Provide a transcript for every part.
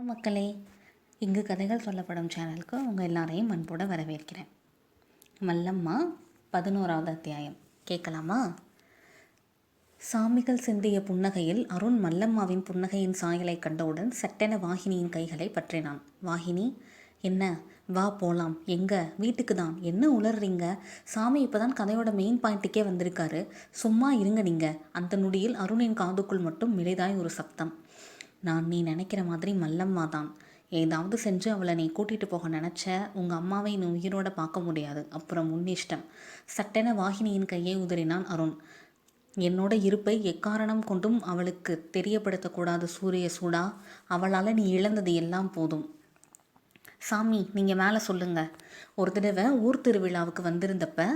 மக்களே, இங்கு கதைகள் சொல்லப்படும் சேனலுக்கு உங்கள் எல்லாரையும் அன்போடு வரவேற்கிறேன். மல்லம்மா 11வது அத்தியாயம் கேட்கலாமா? சாமிகள் சிந்திய புன்னகையில் அருண் மல்லம்மாவின் புன்னகையின் சாயலை கண்டவுடன் சட்டென வாகினியின் கைகளை பற்றினான். வாகினி, என்ன? வா போலாம். எங்க? வீட்டுக்கு தான். என்ன உளர்றீங்க? சாமி இப்போதான் கதையோட மெயின் பாயிண்ட்டுக்கே வந்திருக்காரு. சும்மா இருங்க நீங்க. அந்த நொடியில் அருணின் காதுக்குள் மட்டும் மெலிதாய் ஒரு சப்தம். நான் நீ நினைக்கிற மாதிரி மல்லம்மா தான். ஏதாவது செஞ்சு அவளை நீ கூட்டிகிட்டு போக நினச்ச உங்கள் அம்மாவை நீ உயிரோட பார்க்க முடியாது. அப்புறம் உன் இஷ்டம். சட்டென வாகினியின் கையை உதறினான் அருண். என்னோட இருப்பை எக்காரணம் கொண்டும் அவளுக்கு தெரியப்படுத்தக்கூடாது சூரிய சூடா. அவளால் நீ இழந்தது எல்லாம் போதும். சாமி, நீங்கள் மேலே சொல்லுங்கள். ஒரு தடவை ஊர் திருவிழாவுக்கு வந்திருந்தப்ப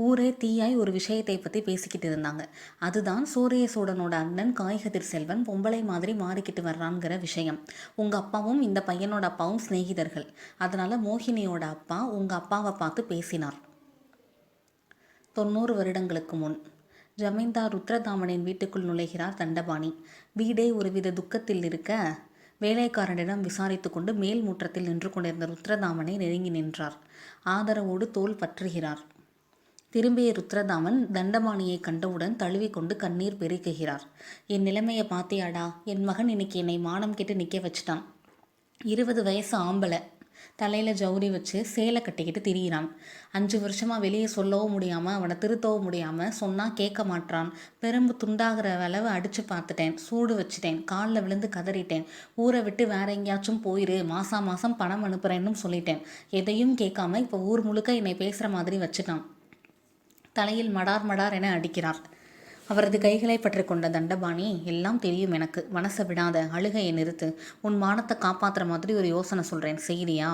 ஊரே தீயாய் ஒரு விஷயத்தை பற்றி பேசிக்கிட்டு இருந்தாங்க. அதுதான் சூரிய சூடனோட அண்ணன் காய்கதிர் செல்வன் பொம்பளை மாதிரி மாறிக்கிட்டு வர்றான்ங்கிற விஷயம். உங்கள் அப்பாவும் இந்த பையனோட அப்பாவும் சிநேகிதர்கள். அதனால் மோகினியோட அப்பா உங்கள் அப்பாவை பார்த்து பேசினார். 90 வருடங்களுக்கு முன் ஜமீன்தார் ருத்ரதாமனின் வீட்டுக்குள் நுழைகிறார் தண்டபாணி. வீடே ஒருவித துக்கத்தில் இருக்க வேலைக்காரனிடம் விசாரித்து கொண்டு மேல் முற்றத்தில் நின்று கொண்டிருந்த ருத்ரதாமனை நெருங்கி நின்றார். ஆதரவோடு தோள் பற்றுகிறார். திரும்பிய ருத்ரதாமன் தண்டபாணியை கண்டவுடன் தழுவிக்கொண்டு கண்ணீர் பெருக்குகிறார். என் நிலைமையை பார்த்தியாடா? என் மகன் இன்னைக்கு என்னை மானம் கெட்டு நிற்க வச்சிட்டான். 20 வயசு ஆம்பளை. தலையில் ஜவுரி வச்சு சேலை கட்டிக்கிட்டு திரியிறான். 5 வருஷமாக வெளியே சொல்லவும் முடியாமல் அவனை திருத்தவும் முடியாமல் சொன்னால் கேட்க மாட்டான். பெரும்பு துண்டாகிற அளவு அடித்து பார்த்துட்டேன். சூடு வச்சுட்டேன். காலில் விழுந்து கதறிட்டேன். ஊரை விட்டு வேற எங்கேயாச்சும் போயிரு, மாதம் பணம் அனுப்புகிறேன்னு சொல்லிட்டேன். எதையும் கேட்காம இப்போ ஊர் முழுக்க என்னை பேசுகிற மாதிரி வச்சுட்டான். தலையில் மடார் மடார் என அடிக்கிறார். அவரது கைகளை பற்றி கொண்ட தண்டபாணி, எல்லாம் தெரியும் எனக்கு. மனசை விடாத, அழுகையை நிறுத்து. உன் மானத்தை காப்பாற்றுற மாதிரி ஒரு யோசனை சொல்கிறேன், செய்யறியா?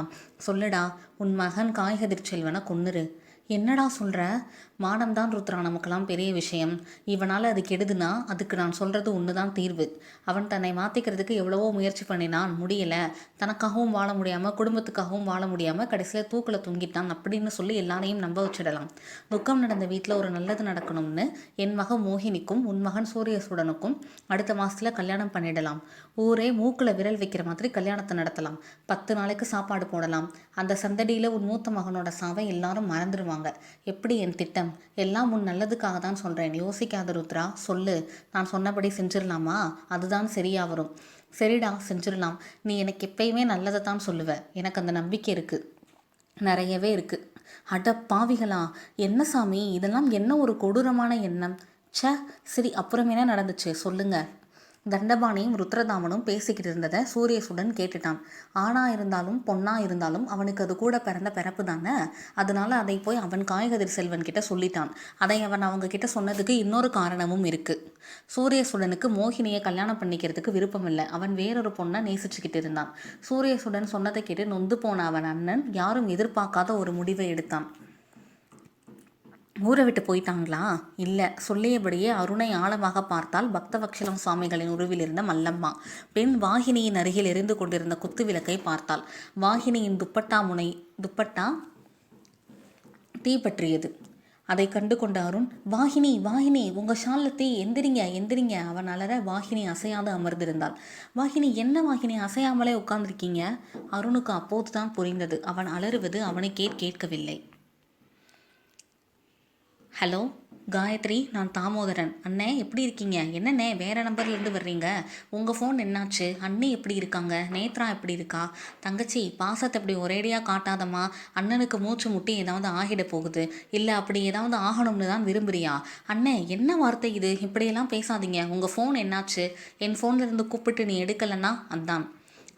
சொல்லுடா. உன் மகன் காய்கதிர் செல்வனை கொன்னுரு. என்னடா சொல்கிற? மானம்தான் ருத்ரா நமக்கெல்லாம் பெரிய விஷயம். இவனால் அது கெடுதுன்னா அதுக்கு நான் சொல்கிறது ஒன்று தான் தீர்வு. அவன் தன்னை மாற்றிக்கிறதுக்கு எவ்வளவோ முயற்சி பண்ணினான், முடியலை. தனக்காகவும் வாழ முடியாமல் குடும்பத்துக்காகவும் வாழ முடியாமல் கடைசியில் தூக்கில் தொங்கிட்டான் அப்படின்னு சொல்லி எல்லாரையும் நம்ப வச்சிடலாம். துக்கம் நடந்த வீட்டில் ஒரு நல்லது நடக்கணும்னு என் மகன் மோகினிக்கும் உன் மகன் சூரியசூடனுக்கும் அடுத்த மாதத்தில் கல்யாணம் பண்ணிடலாம். ஊரே மூக்கில் விரல் வைக்கிற மாதிரி கல்யாணத்தை நடத்தலாம். 10 நாளைக்கு சாப்பாடு போடலாம். அந்த சந்தடியில் உன் மூத்த மகனோட சாவை எல்லாரும் மறந்துடுவாங்க. எப்படி என் திட்டம்? எல்லாம் உன் நல்லதுக்காக தான் சொல்கிறேன். யோசிக்காத ருத்ரா, சொல்லு. நான் சொன்னபடி செஞ்சிடலாமா? அதுதான் சரியா வரும். சரிடா, செஞ்சிடலாம். நீ எனக்கு எப்பயுமே நல்லதை தான் சொல்லுவ. எனக்கு அந்த நம்பிக்கை இருக்குது, நிறையவே இருக்குது. அட பாவிகளா! என்ன சாமி இதெல்லாம்? என்ன ஒரு கொடூரமான எண்ணம்! ச்சே. சரி, அப்புறம் என்ன நடந்துச்சு சொல்லுங்க. தண்டபாணியும் ருத்ரதாமனும் பேசிக்கிட்டு இருந்ததை சூரியசுடன் கேட்டுட்டான். ஆணா இருந்தாலும் பொண்ணா இருந்தாலும் அவனுக்கு அது கூட பிறந்த பிறப்பு தானே. அதனால அதை போய் அவன் காய்கதிர் செல்வன் கிட்ட சொல்லிட்டான். அதை அவன் அவங்க கிட்ட சொன்னதுக்கு இன்னொரு காரணமும் இருக்கு. சூரியசுடனுக்கு மோகினியை கல்யாணம் பண்ணிக்கிறதுக்கு விருப்பம் இல்லை. அவன் வேறொரு பொண்ணை நேசிச்சுக்கிட்டு இருந்தான். சூரியசுடன் சொன்னதை கேட்டு நொந்து போன அவன் அண்ணன் யாரும் எதிர்பார்க்காத ஒரு முடிவை எடுத்தான். ஊரை விட்டு போயிட்டாங்களா? இல்லை. சொல்லியபடியே அருணை ஆழமாக பார்த்தால் பக்தவக்ஷலம் சுவாமிகளின் உருவில் இருந்த மல்லம்மா. பெண் வாகினியின் அருகில் எரிந்து கொண்டிருந்த குத்து விளக்கை பார்த்தாள். வாகினியின் துப்பட்டா தீப்பற்றியது. அதை கண்டு கொண்ட அருண், வாகினி வாகினி, உங்கள் ஷாலில் தீ, எந்திரிங்க எந்திரிங்க. அவன் அலற வாகினி அசையாது அமர்ந்திருந்தாள். வாகினி, என்ன வாகினி அசையாமலே உட்கார்ந்துருக்கீங்க? அருணுக்கு அப்போதுதான் புரிந்தது. அவன் அலறுவது அவனுக்கே கேட்கவில்லை. ஹலோ காயத்ரி, நான் தாமோதரன். அண்ணே எப்படி இருக்கீங்க? என்னண்ணே வேறு நம்பர்லேருந்து வர்றீங்க? உங்கள் ஃபோன் என்னாச்சு? அண்ணி எப்படி இருக்காங்க? நேத்ரா எப்படி இருக்கா? தங்கச்சி, பாசத்தை அப்படி ஒரேடியாக காட்டாதம்மா. அண்ணனுக்கு மூச்சு முட்டி ஏதாவது ஆகிட போகுது. இல்லை அப்படி ஏதாவது ஆகணும்னு தான் விரும்புறியா? அண்ணே, என்ன வார்த்தை இது? இப்படியெல்லாம் பேசாதீங்க. உங்கள் ஃபோன் என்னாச்சு? என் ஃபோன்லேருந்து கூப்பிட்டு நீ எடுக்கலைன்னா அதான்.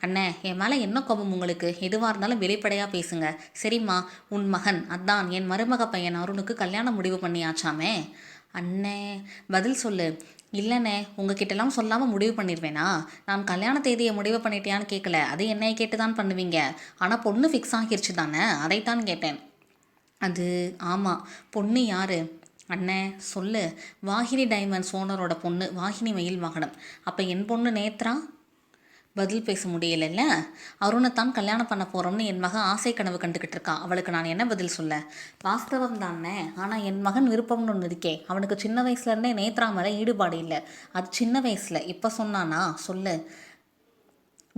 அண்ணே, என் மேலே என்ன கோபம் உங்களுக்கு? எதுவாக இருந்தாலும் வெளிப்படையாக பேசுங்க. சரிம்மா, உன் மகன் அதான் என் மருமக பையன் அருணுக்கு கல்யாணம் முடிவு பண்ணியாச்சாமே. அண்ணே, பதில் சொல்லு. இல்லைண்ணே, உங்ககிட்டலாம் சொல்லாமல் முடிவு பண்ணிடுவேனா? நான் கல்யாண தேதியை முடிவு பண்ணிட்டியான்னு கேட்கல. அது என்னையை கேட்டு தான் பண்ணுவீங்க. ஆனால் பொண்ணு ஃபிக்ஸ் ஆகிருச்சு தானே, அதைத்தான் கேட்டேன். அது ஆமாம். பொண்ணு யார்? அண்ணே சொல்லு. வாகினி டைமண்ட்ஸ் ஓனரோட பொண்ணு வாகினி மயில் வாகனம். அப்போ என் பொண்ணு நேத்ரா? பதில் பேச முடியலைல்ல. அருணைத்தான் கல்யாணம் பண்ண போகிறோம்னு என் மகன் ஆசை கனவு கண்டுக்கிட்டு இருக்கான். அவளுக்கு நான் என்ன பதில் சொல்ல? வாஸ்தவம் தானே. ஆனால் என் மகன் விருப்பம்னு ஒன்று இருக்கே. அவனுக்கு சின்ன வயசுலேருந்தே நேத்ரா மேலே ஈடுபாடு இல்லை. அது சின்ன வயசில். இப்போ சொன்னானா? சொல்லு.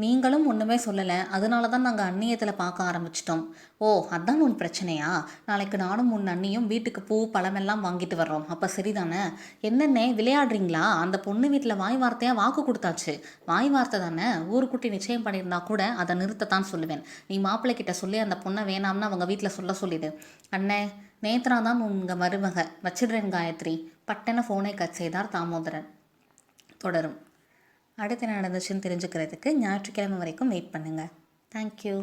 நீங்களும் ஒன்றுமே சொல்லலை, அதனால தான் நாங்கள் அந்நியத்தில் பார்க்க ஆரம்பிச்சிட்டோம். ஓ, அதான் உன் பிரச்சனையா? நாளைக்கு நானும் உன் அண்ணியும் வீட்டுக்கு பூ பழமெல்லாம் வாங்கிட்டு வர்றோம், அப்போ சரிதானே? என்னென்ன விளையாடுறீங்களா? அந்த பொண்ணு வீட்டில் வாய் வார்த்தையாக வாக்கு கொடுத்தாச்சு. வாய் வார்த்தை தானே, ஊருக்குட்டி நிச்சயம் பண்ணியிருந்தா கூட அதை நிறுத்தத்தான் சொல்லுவேன். நீ மாப்பிள்ளைக்கிட்ட சொல்லி அந்த பொண்ணை வேணாம்னு அவங்க வீட்டில் சொல்லிடு. அண்ணே, நேத்ரா தான் உங்கள் மருமக, வச்சிடுறேன் காயத்ரி. பட்டென ஃபோனை கட் செய்தார் தாமோதரன். தொடரும். அடுத்து என்ன நடந்துச்சுன்னு தெரிஞ்சுக்கிறதுக்கு ஞாயிற்றுக்கிழமை வரைக்கும் வெயிட் பண்ணுங்கள். தேங்க்யூ.